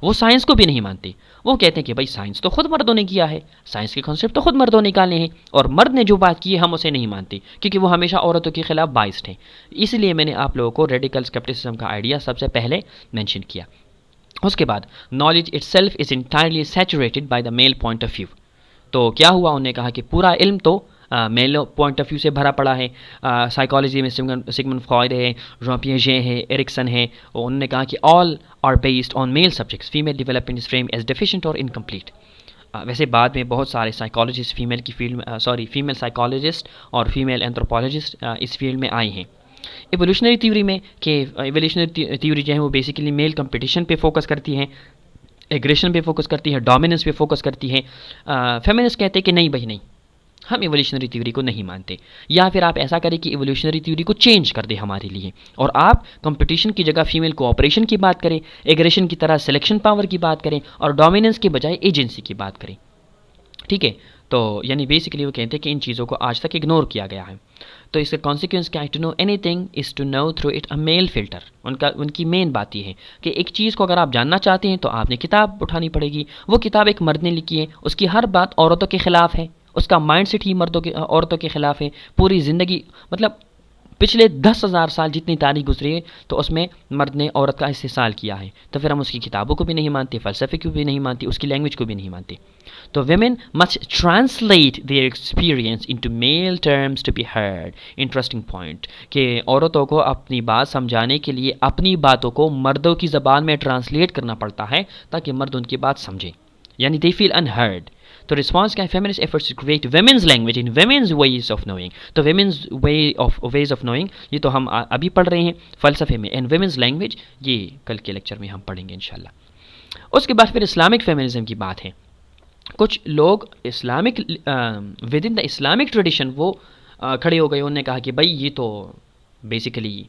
وہ سائنس کو بھی نہیں مانتے. وہ کہتے ہیں کہ بھائی سائنس تو خود مردوں نے کیا ہے، سائنس کے کانسیپٹ تو خود مردوں نے نکالے ہیں، اور مرد نے جو بات کی ہے ہم اسے نہیں مانتے کیونکہ وہ ہمیشہ عورتوں کے خلاف بائسڈ ہیں. اس لیے میں نے آپ لوگوں کو ریڈیکل اسکیپٹسزم کا آئیڈیا سب سے پہلے مینشن کیا. اس کے بعد knowledge itself is entirely saturated by the male point of view. تو کیا ہوا، انہوں نے کہا کہ پورا علم تو میل پوائنٹ آف ویو سے بھرا پڑا ہے. سائیکالوجی میں سگمنڈ فراؤڈ ہے، جان پیاژے ہے، ایرکسن ہے. انہوں نے کہا کہ all are based on male subjects, female development is framed as deficient اور انکمپلیٹ. ویسے بعد میں بہت سارے سائیکالوجسٹ فیمیل کی فیلڈ میں فیمیل سائیکالوجسٹ اور فیمیل اینتھروپولوجسٹ اس فیلڈ میں آئی ہیں. ایولیوشنری تھیوری میں کہ ایولیوشنری تھیوری جو ہے وہ بیسیکلی میل کمپٹیشن پہ فوکس کرتی ہیں، ایگریشن پہ فوکس کرتی ہے، ڈومیننس پہ فوکس کرتی ہے. فیمنسٹ کہتے ہیں کہ نہیں بھائی نہیں، ہم ایولیوشنری تھیوری کو نہیں مانتے. یا پھر آپ ایسا کریں کہ ایولیوشنری تھیوری کو چینج کر دیں ہمارے لیے، اور آپ کمپٹیشن کی جگہ فیمیل کوآپریشن کی بات کریں، ایگریشن کی طرح سلیکشن پاور کی بات کریں، اور ڈومیننس کی بجائے ایجنسی کی بات کریں. ٹھیک ہے، تو یعنی بیسیکلی وہ کہتے ہیں کہ ان چیزوں کو آج تک اگنور کیا گیا ہے. تو اس کا کانسیکوینس کیا ہے؟ To know any thing is to know through it a mile filter. ان کی مین بات یہ ہے کہ ایک چیز کو اگر آپ جاننا چاہتے ہیں تو آپ نے کتاب اٹھانی پڑے گی. وہ کتاب ایک مرد نے لکھی ہے، اس کی ہر بات عورتوں کے خلاف ہے، اس کا مائنڈ سیٹ ہی عورتوں کے خلاف ہے. پوری زندگی مطلب پچھلے 10,000 سال جتنی تاریخ گزری ہے تو اس میں مرد نے عورت کا استحصال کیا ہے. تو پھر ہم اس کی کتابوں کو بھی نہیں مانتے، فلسفے کو بھی نہیں مانتے، اس کی لینگویج کو بھی نہیں مانتے. تو women must translate their experience into male terms to be heard. Interesting point کہ عورتوں کو اپنی بات سمجھانے کے لیے اپنی باتوں کو مردوں کی زبان میں ٹرانسلیٹ کرنا پڑتا ہے تاکہ مرد ان کی بات سمجھیں، یعنی دے فیل انہرڈ. تو رسپانس کیا ہے؟ Feminist efforts to create women's language in women's ways of knowing. تو ویمنز ویز آف نوئنگ یہ تو ہم ابھی پڑھ رہے ہیں فلسفے میں، اینڈ ویمنز لینگویج یہ کل کے لیکچر میں ہم پڑھیں گے انشاءاللہ. اس کے بعد پھر اسلامک فیمنزم کی بات ہے. کچھ لوگ Islamic with in the Islamic tradition وہ کھڑے ہو گئے. انہوں نے کہا کہ بھائی یہ تو بیسیکلی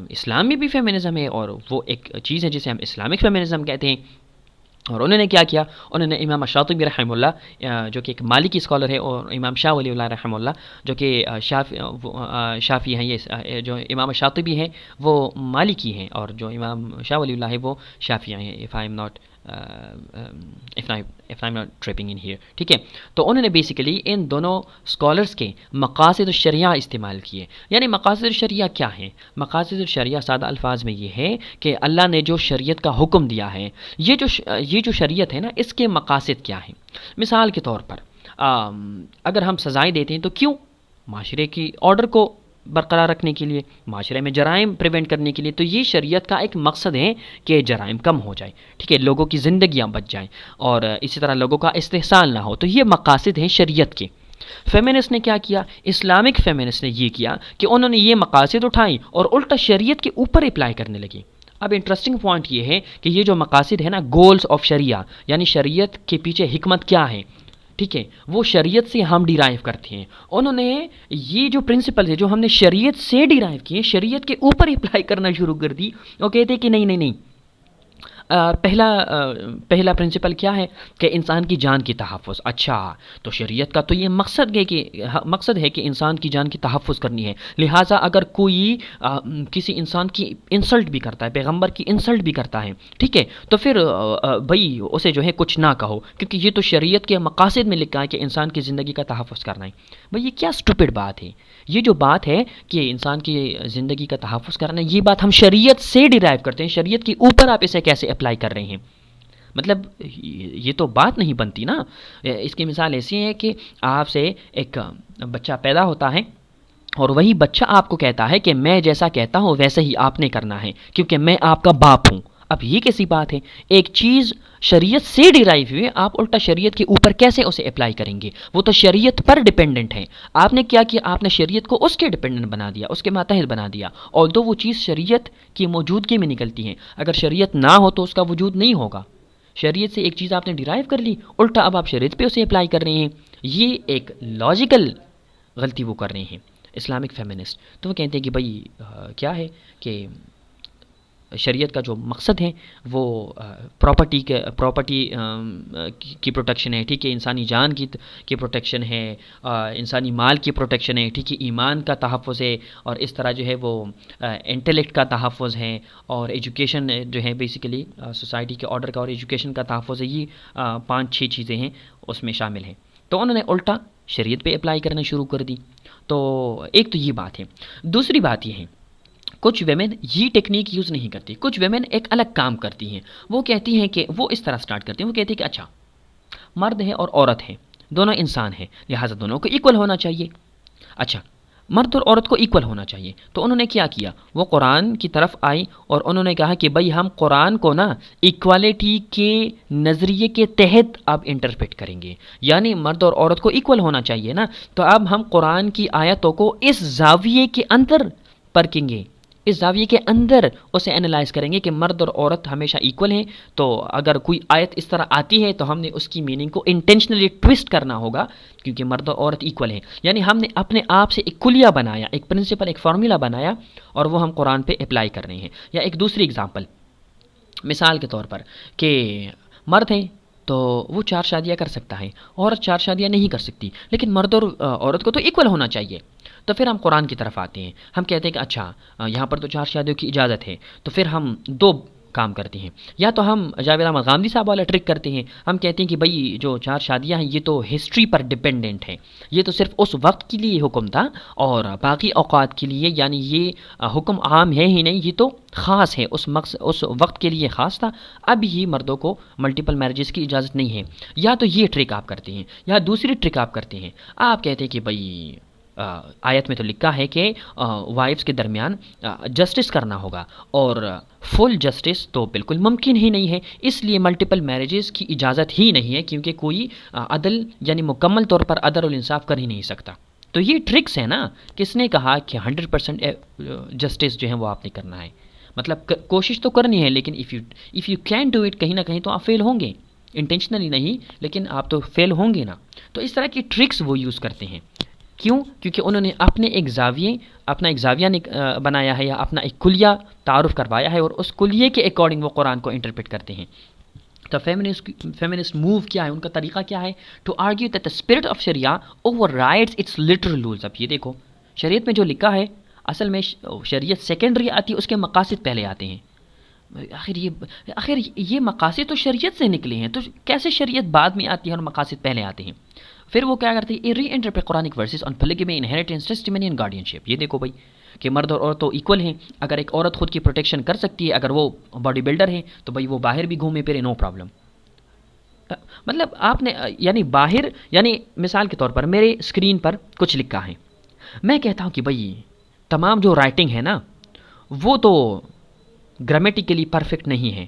اسلام میں بھی فیمنزم ہے اور وہ ایک چیز ہے جسے ہم اسلامک فیمنزم کہتے ہیں. اور انہوں نے کیا کیا؟ انہوں نے امام شاطبی رحمہ اللہ جو کہ ایک مالکی اسکالر ہے، اور امام شاہ ولی اللہ رحمہ اللہ جو کہ شافی ہیں. یہ جو امام شاطبی ہیں وہ مالکی ہیں، اور جو امام شاہ ولی اللہ ہے وہ شافعی ہیں. if I'm not tripping in here. ٹھیک ہے، تو انہوں نے بیسیکلی ان دونوں اسکالرس کے مقاصد الشریعہ استعمال کیے. یعنی مقاصد الشریعہ کیا ہیں؟ مقاصد الشریعہ سادہ الفاظ میں یہ ہے کہ اللہ نے جو شریعت کا حکم دیا ہے، یہ جو شریعت ہے نا، اس کے مقاصد کیا ہیں. مثال کے طور پر اگر ہم سزائیں دیتے ہیں تو کیوں؟ معاشرے کی آرڈر کو برقرار رکھنے کے لیے، معاشرے میں جرائم پریونٹ کرنے کے لیے. تو یہ شریعت کا ایک مقصد ہے کہ جرائم کم ہو جائے، ٹھیک ہے، لوگوں کی زندگیاں بچ جائیں، اور اسی طرح لوگوں کا استحصال نہ ہو. تو یہ مقاصد ہیں شریعت کے. فیمنسٹ نے کیا کیا؟ اسلامک فیمنسٹ نے یہ کیا کہ انہوں نے یہ مقاصد اٹھائیں اور الٹا شریعت کے اوپر اپلائی کرنے لگی. اب انٹرسٹنگ پوائنٹ یہ ہے کہ یہ جو مقاصد ہے نا، گولز آف شریعہ، یعنی شریعت کے پیچھے حکمت کیا ہے، ٹھیک ہے، وہ شریعت سے ہم ڈیرائیو کرتے ہیں. انہوں نے یہ جو پرنسپل ہے جو ہم نے شریعت سے ڈیرائیو کیے، شریعت کے اوپر اپلائی کرنا شروع کر دی. وہ کہتے ہیں کہ نہیں، پہلا پرنسپل کیا ہے کہ انسان کی جان کی تحفظ. اچھا، تو شریعت کا تو یہ مقصد ہے کہ انسان کی جان کی تحفظ کرنی ہے. لہٰذا اگر کوئی کسی انسان کی انسلٹ بھی کرتا ہے، پیغمبر کی انسلٹ بھی کرتا ہے، ٹھیک ہے، تو پھر بھائی اسے جو ہے کچھ نہ کہو، کیونکہ یہ تو شریعت کے مقاصد میں لکھا ہے کہ انسان کی زندگی کا تحفظ کرنا ہے. بھائی یہ کیا اسٹوپڈ بات ہے؟ یہ جو بات ہے کہ انسان کی زندگی کا تحفظ کرنا، یہ بات ہم شریعت سے ڈیرائیو کرتے ہیں. شریعت کے اوپر آپ اسے کیسے اپلائی کر رہے ہیں؟ مطلب یہ تو بات نہیں بنتی نا. اس کی مثال ایسی ہے کہ آپ سے ایک بچہ پیدا ہوتا ہے اور وہی بچہ آپ کو کہتا ہے کہ میں جیسا کہتا ہوں ویسے ہی آپ نے کرنا ہے کیونکہ میں آپ کا باپ ہوں. اب یہ کیسی بات ہے؟ ایک چیز شریعت سے ڈیرائیو ہوئی، آپ الٹا شریعت کے اوپر کیسے اسے اپلائی کریں گے؟ وہ تو شریعت پر ڈیپینڈنٹ ہے. آپ نے کیا کیا؟ آپ نے شریعت کو اس کے ڈیپینڈنٹ بنا دیا، اس کے ماتحت بنا دیا. اور وہ چیز شریعت کی موجودگی میں نکلتی ہے. اگر شریعت نہ ہو تو اس کا وجود نہیں ہوگا. شریعت سے ایک چیز آپ نے ڈیرائیو کر لی، الٹا اب آپ شریعت پہ اسے اپلائی کر رہے ہیں. یہ ایک لاجیکل غلطی وہ کر رہے ہیں اسلامک فیمنسٹ. تو وہ کہتے ہیں کہ بھائی کیا ہے کہ شریعت کا جو مقصد ہے وہ پراپرٹی کی پروٹیکشن ہے، ٹھیک ہے، انسانی جان کی پروٹیکشن ہے، انسانی مال کی پروٹیکشن ہے، ٹھیک ہے، ایمان کا تحفظ ہے، اور اس طرح جو ہے وہ انٹلیکٹ کا تحفظ ہے، اور ایجوکیشن جو ہے بیسیکلی سوسائٹی کے آرڈر کا اور ایجوکیشن کا تحفظ ہے. یہ 5-6 چیزیں ہیں اس میں شامل ہیں. تو انہوں نے الٹا شریعت پہ اپلائی کرنا شروع کر دی. تو ایک تو یہ بات ہے. دوسری بات یہ ہے کچھ ویمن یہ ٹیکنیک یوز نہیں کرتی، کچھ ویمن ایک الگ کام کرتی ہیں. وہ کہتی ہیں کہ وہ اس طرح سٹارٹ کرتی ہیں، وہ کہتی ہیں کہ اچھا مرد ہے اور عورت ہے، دونوں انسان ہیں، لہٰذا دونوں کو ایکول ہونا چاہیے. اچھا مرد اور عورت کو ایکول ہونا چاہیے. تو انہوں نے کیا کیا، وہ قرآن کی طرف آئی اور انہوں نے کہا کہ بھائی ہم قرآن کو نا ایکوالٹی کے نظریے کے تحت اب انٹرپریٹ کریں گے، یعنی مرد اور عورت کو ایکول ہونا چاہیے نا، تو اب ہم قرآن کی آیتوں کو اس زاویے کے اندر پرکھیں گے، اس زاویے کے اندر اسے انالائز کریں گے کہ مرد اور عورت ہمیشہ ایکول ہیں. تو اگر کوئی آیت اس طرح آتی ہے تو ہم نے اس کی میننگ کو انٹینشنلی ٹویسٹ کرنا ہوگا، کیونکہ مرد اور عورت ایکول ہیں. یعنی ہم نے اپنے آپ سے ایک کلیہ بنایا، ایک پرنسپل، ایک فارمولا بنایا، اور وہ ہم قرآن پہ اپلائی کر رہے ہیں. یا ایک دوسری اگزامپل، مثال کے طور پر کہ مرد ہیں تو وہ 4 شادیاں کر سکتا ہے، عورت 4 شادیاں نہیں کر سکتی، لیکن مرد اور عورت کو تو ایکول ہونا چاہیے. تو پھر ہم قرآن کی طرف آتے ہیں، ہم کہتے ہیں کہ اچھا یہاں پر تو 4 شادیوں کی اجازت ہے، تو پھر ہم 2 کام کرتے ہیں. یا تو ہم جاوید احمد غامدی صاحب والا ٹرک کرتے ہیں، ہم کہتے ہیں کہ بھئی جو 4 شادیاں ہیں یہ تو ہسٹری پر ڈیپینڈنٹ ہیں، یہ تو صرف اس وقت کے لیے حکم تھا اور باقی اوقات کے لیے یعنی یہ حکم عام ہے ہی نہیں، یہ تو خاص ہے، اس وقت کے لیے خاص تھا، اب یہ مردوں کو ملٹیپل میرجز کی اجازت نہیں ہے. یا تو یہ ٹرک آپ کرتے ہیں، یا دوسری ٹرک آپ کرتے ہیں، آپ کہتے ہیں کہ بھئی آیت میں تو لکھا ہے کہ وائفز کے درمیان جسٹس کرنا ہوگا، اور فل جسٹس تو بالکل ممکن ہی نہیں ہے، اس لیے ملٹیپل میرجز کی اجازت ہی نہیں ہے، کیونکہ کوئی عدل یعنی مکمل طور پر عدل و انصاف کر ہی نہیں سکتا. تو یہ ٹرکس ہیں نا، کس نے کہا کہ 100% جسٹس جو ہے وہ آپ نے کرنا ہے. مطلب کوشش تو کرنی ہے، لیکن if you can do it, کہیں نہ کہیں تو آپ فیل ہوں گے، انٹینشنلی نہیں لیکن آپ تو فیل ہوں گے نا. تو اس طرح کی ٹرکس وہ یوز کرتے ہیں. کیوں؟ کیونکہ انہوں نے اپنا ایک زاویہ بنایا ہے، یا اپنا ایک کلیہ تعارف کروایا ہے، اور اس کلیے کے اکارڈنگ وہ قرآن کو انٹرپریٹ کرتے ہیں. تو فیمنسٹ موو کیا ہے، ان کا طریقہ کیا ہے؟ To argue that the spirit of شریعہ overrides its literal rules. اب یہ دیکھو شریعت میں جو لکھا ہے، اصل میں شریعت سیکنڈری آتی ہے، اس کے مقاصد پہلے آتے ہیں. آخر یہ مقاصد تو شریعت سے نکلے ہیں، تو کیسے شریعت بعد میں آتی ہے اور مقاصد پہلے آتے ہیں؟ پھر وہ کیا کرتے ہیں، reinterpret Quranic verses on polygamy, inheritance, testimony and guardianship. یہ دیکھو بھائی کہ مرد اور عورت تو ایکول ہیں. اگر ایک عورت خود کی پروٹیکشن کر سکتی ہے، اگر وہ باڈی بلڈر ہے تو بھائی وہ باہر بھی گھومے پھرے، نو پرابلم. مطلب آپ نے یعنی باہر، یعنی مثال کے طور پر میرے اسکرین پر کچھ لکھا ہے، میں کہتا ہوں کہ بھائی تمام جو رائٹنگ ہے نا وہ تو گرامیٹیکلی پرفیکٹ نہیں ہے.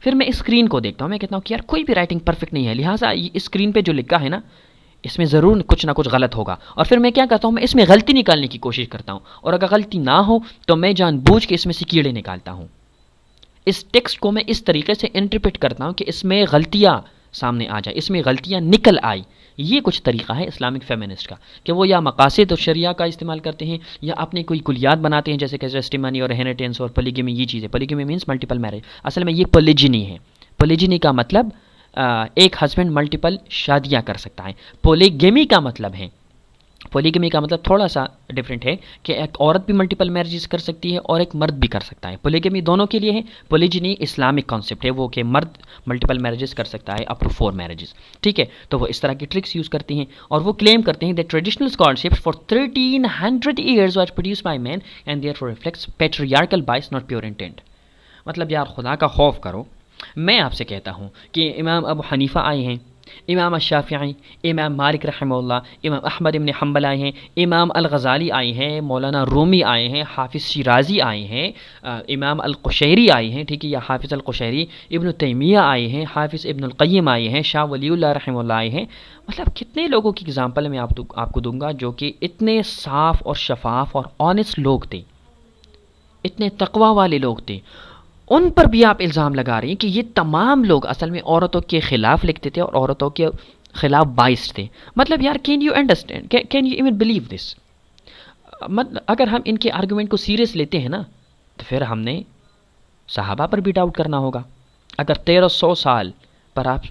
پھر میں اسکرین کو دیکھتا ہوں، میں کہتا ہوں کہ یار کوئی بھی رائٹنگ پرفیکٹ نہیں ہے، لہٰذا اسکرین پہ جو لکھا ہے نا اس میں ضرور کچھ نہ کچھ غلط ہوگا. اور پھر میں کیا کرتا ہوں، میں اس میں غلطی نکالنے کی کوشش کرتا ہوں، اور اگر غلطی نہ ہو تو میں جان بوجھ کے اس میں سے کیڑے نکالتا ہوں. اس ٹیکسٹ کو میں اس طریقے سے انٹرپریٹ کرتا ہوں کہ اس میں غلطیاں سامنے آ جائیں، اس میں غلطیاں نکل آئی. یہ کچھ طریقہ ہے اسلامک فیمنسٹ کا کہ وہ یا مقاصد اور شریعہ کا استعمال کرتے ہیں، یا اپنے کوئی کلیات بناتے ہیں، جیسے کہ ٹیسٹیمنی اور انہیریٹنس اور پولیگمی. یہ چیزیں پولیگمی مینس ملٹیپل میرج، اصل میں یہ پولیجنی ہے. پولیجنی کا مطلب ایک ہسبینڈ ملٹیپل شادیاں کر سکتا ہے. پولیگمی کا مطلب تھوڑا سا ڈفرینٹ ہے کہ ایک عورت بھی ملٹیپل میرجز کر سکتی ہے اور ایک مرد بھی کر سکتا ہے. پولیگمی دونوں کے لیے ہے. پولیجنی اسلامک کانسیپٹ ہے، وہ کہ مرد ملٹیپل میرجز کر سکتا ہے اپ ٹو 4 میرجز. ٹھیک ہے، تو وہ اس طرح کی ٹرکس یوز کرتے ہیں، اور وہ کلیم کرتے ہیں that traditional scholarship for 1300 years was produced by men and therefore reflects patriarchal bias, not pure intent. مطلب یار خدا کا خوف کرو. میں آپ سے کہتا ہوں کہ امام ابو حنیفہ آئے ہیں، امام الشافعی، امام مالک رحمہ اللہ، امام احمد بن حنبل آئے ہیں، امام الغزالی آئے ہیں، مولانا رومی آئے ہیں، حافظ شیرازی آئے ہیں، امام القشیری آئے ہیں، ٹھیک ہے، یا حافظ القشیری، ابن تیمیہ آئے ہیں، حافظ ابن القیم آئے ہیں، شاہ ولی اللہ رحمہ اللہ آئے ہیں. مطلب کتنے لوگوں کی اگزامپل میں آپ کو دوں گا جو کہ اتنے صاف اور شفاف اور آنیسٹ لوگ تھے، اتنے تقوی والے لوگ تھے. ان پر بھی آپ الزام لگا رہے ہیں کہ یہ تمام لوگ اصل میں عورتوں کے خلاف لکھتے تھے اور عورتوں کے خلاف باعث تھے. مطلب یار can you understand, can you even believe this? مطلب اگر ہم ان کے آرگومنٹ کو سیریس لیتے ہیں نا تو پھر ہم نے صحابہ پر بھی ڈاؤٹ کرنا ہوگا. اگر 1300 سال پر آپ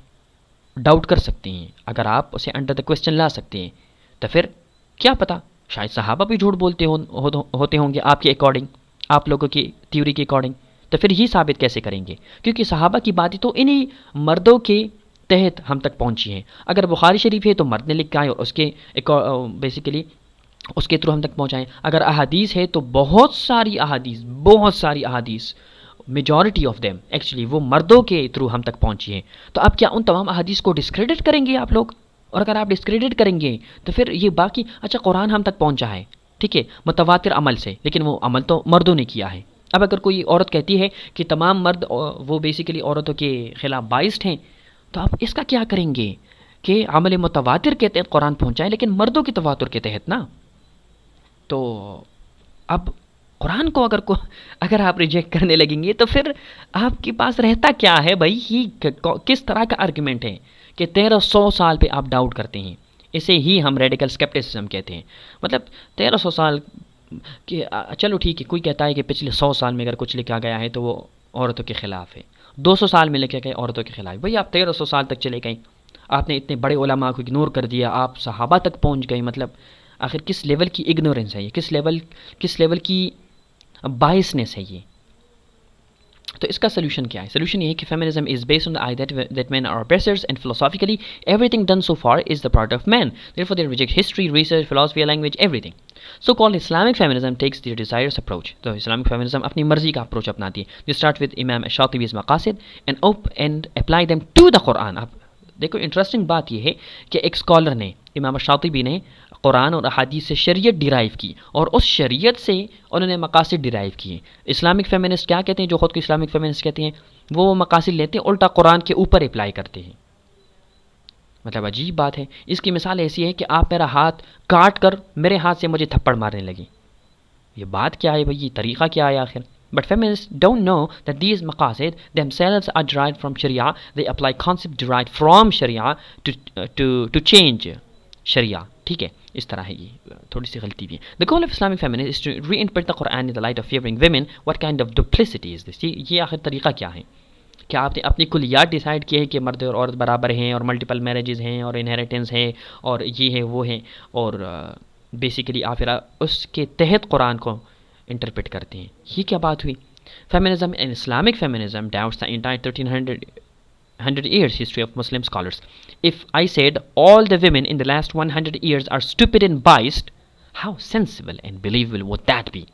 ڈاؤٹ کر سکتے ہیں, اگر آپ اسے انڈر دا کویسچن لا سکتے ہیں, تو پھر کیا پتہ شاید صحابہ بھی جھوٹ بولتے ہوتے ہوں گے آپ کے اکارڈنگ, آپ لوگوں کی تھیوری کے اکارڈنگ. تو پھر یہ ثابت کیسے کریں گے؟ کیونکہ صحابہ کی باتیں تو انہی مردوں کے تحت ہم تک پہنچی ہیں. اگر بخاری شریف ہے تو مرد نے لکھا ہے اور اس کے بیسیکلی اس کے تھرو ہم تک پہنچائیں. اگر احادیث ہے تو بہت ساری احادیث میجورٹی آف دیم ایکچولی وہ مردوں کے تھرو ہم تک پہنچی ہیں. تو اب کیا ان تمام احادیث کو ڈسکریڈٹ کریں گے آپ لوگ؟ اور اگر آپ ڈسکریڈٹ کریں گے تو پھر یہ باقی, اچھا قرآن ہم تک پہنچا ہے ٹھیک ہے متواتر عمل سے, لیکن وہ عمل تو مردوں نے کیا ہے. اب اگر کوئی عورت کہتی ہے کہ تمام مرد وہ بیسیکلی عورتوں کے خلاف بائسڈ ہیں, تو آپ اس کا کیا کریں گے کہ عمل متواتر کے تحت قرآن پہنچائیں لیکن مردوں کے تواتر کے تحت نا. تو اب قرآن کو اگر آپ ریجیکٹ کرنے لگیں گے تو پھر آپ کے پاس رہتا کیا ہے بھائی؟ یہ کس طرح کا آرگیومنٹ ہے کہ 1300 سال پہ آپ ڈاؤٹ کرتے ہیں؟ اسے ہی ہم ریڈیکل اسکیپٹسزم کہتے ہیں. مطلب 1300 سال کہ چلو ٹھیک ہے, کوئی کہتا ہے کہ پچھلے 100 سال میں اگر کچھ لکھا گیا ہے تو وہ عورتوں کے خلاف ہے, 200 سال میں لکھا گیا عورتوں کے خلاف. بھائی آپ 1300 سال تک چلے گئے, آپ نے اتنے بڑے علماء کو اگنور کر دیا, آپ صحابہ تک پہنچ گئے. مطلب آخر کس لیول کی اگنورنس ہے یہ, کس لیول کی بائسنس ہے یہ؟ تو اس کا سلوشن کیا ہے؟ سلوشن یہ ہے کہ feminism is based on the idea that men are oppressors and philosophically everything done so far is the product of men. Therefore they reject history, research, philosophy, language, everything. So-called Islamic feminism takes their desires approach. تو Islamic feminism اپنی مرضی کا approach اپناتی ہے. They start with Imam Shatibi's maqasid and apply them to the Quran. اب دیکھو interesting بات یہ ہے کہ ایک اسکالر نے, امام شاطبی نے قرآن اور احادیث سے شریعت ڈیرائیو کی اور اس شریعت سے انہوں نے مقاصد ڈیرائیو کیے. اسلامک فیمنسٹ کیا کہتے ہیں؟ جو خود کو اسلامک فیمنسٹ کہتے ہیں وہ مقاصد لیتے ہیں الٹا قرآن کے اوپر اپلائی کرتے ہیں. مطلب عجیب بات ہے. اس کی مثال ایسی ہے کہ آپ میرا ہاتھ کاٹ کر میرے ہاتھ سے مجھے تھپڑ مارنے لگی. یہ بات کیا ہے بھائی؟ یہ طریقہ کیا ہے آخر؟ But feminists don't know that these maqasid themselves are derived from Sharia. They apply concepts derived from Sharia to change Sharia. ٹھیک ہے, اس طرح ہے, یہ تھوڑی سی غلطی بھی ہے. The goal of Islamic feminists is to reinterpret the Quran in the light of favoring women. What kind of duplicity is this? یہ آخر طریقہ کیا ہے؟ کیا آپ نے اپنی کلیات ڈیسائیڈ کی ہے کہ مرد اور عورت برابر ہیں اور ملٹیپل میرجز ہیں اور انہیریٹنس ہے اور یہ ہے وہ ہے, اور بیسیکلی آپ پھر اس کے تحت قرآن کو انٹرپریٹ کرتے ہیں؟ یہ کیا بات ہوئی؟ Feminism and Islamic feminism doubts the entire 1300 years history of Muslim scholars. If I said all the women in the last 100 years are stupid and biased, how sensible and believable would that be?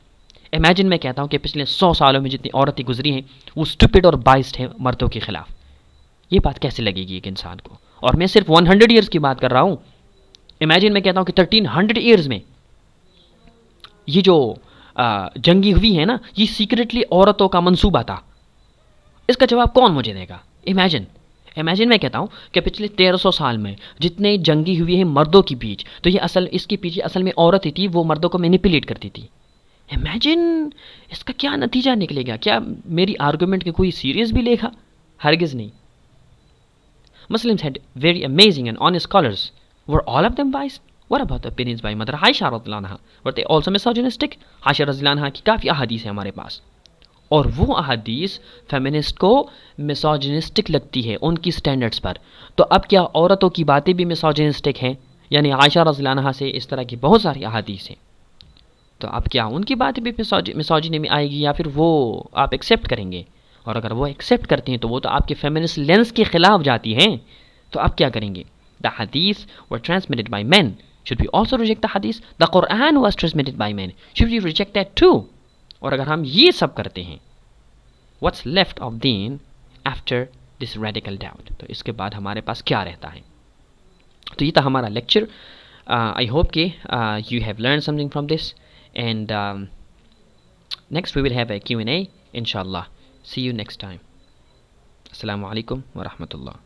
Imagine میں کہتا ہوں کہ پچھلے 100 سالوں میں جتنی عورتیں گزری ہیں وہ stupid اور biased ہیں مردوں کے خلاف. یہ بات کیسے لگے گی ایک انسان کو؟ اور میں صرف 100 years کی بات کر رہا ہوں. Imagine میں کہتا ہوں کہ 1300 years میں یہ جو جنگی ہوئی ہے نا, یہ سیکرٹلی عورتوں کا منصوبہ تھا. اس کا جواب کون مجھے دے گا؟ امیجن میں کہتا ہوں کہ پچھلے 1300 سال میں جتنے جنگی ہوئی ہیں مردوں کے بیچ, تو یہ اس کے پیچھے اصل میں عورت ہی تھی, وہ مردوں کو مینیپولیٹ کرتی تھی. امیجن اس کا کیا نتیجہ نکلے گا؟ کیا میری آرگومنٹ کے کوئی سیریس بھی لے گا؟ ہرگز نہیں. Muslims had very amazing and honest scholars. Were all of them biased? What about the opinions by Mother Aisha radhiyallahu anha? Were they also misogynistic? Aisha radhiyallahu anha کی کافی احادیث ہیں ہمارے پاس, اور وہ احادیث فیمنسٹ کو misogynistic لگتی ہے ان کی سٹینڈرڈز پر. تو اب کیا عورتوں کی باتیں بھی misogynistic ہیں؟ یعنی عائشہ رضی اللہ عنہا سے اس طرح کی بہت ساری احادیث ہیں, تو اب کیا ان کی باتیں بھی misogyny میں آئے گی یا پھر وہ آپ ایکسیپٹ کریں گے؟ اور اگر وہ ایکسیپٹ کرتے ہیں تو وہ تو آپ کے فیمنسٹ لینس کے خلاف جاتی ہیں. تو آپ کیا کریں گے؟ The hadith were transmitted by men. Should we also reject the hadith? The Quran was transmitted by men. Should we reject that too? اور اگر ہم یہ سب کرتے ہیں, what's left of deen after this radical doubt? تو اس کے بعد ہمارے پاس کیا رہتا ہے؟ تو یہ تھا ہمارا لیکچر. I hope کہ you have learned something from this, and next we will have a Q&A inshallah. See you next time. Assalamu alaikum wa rahmatullah.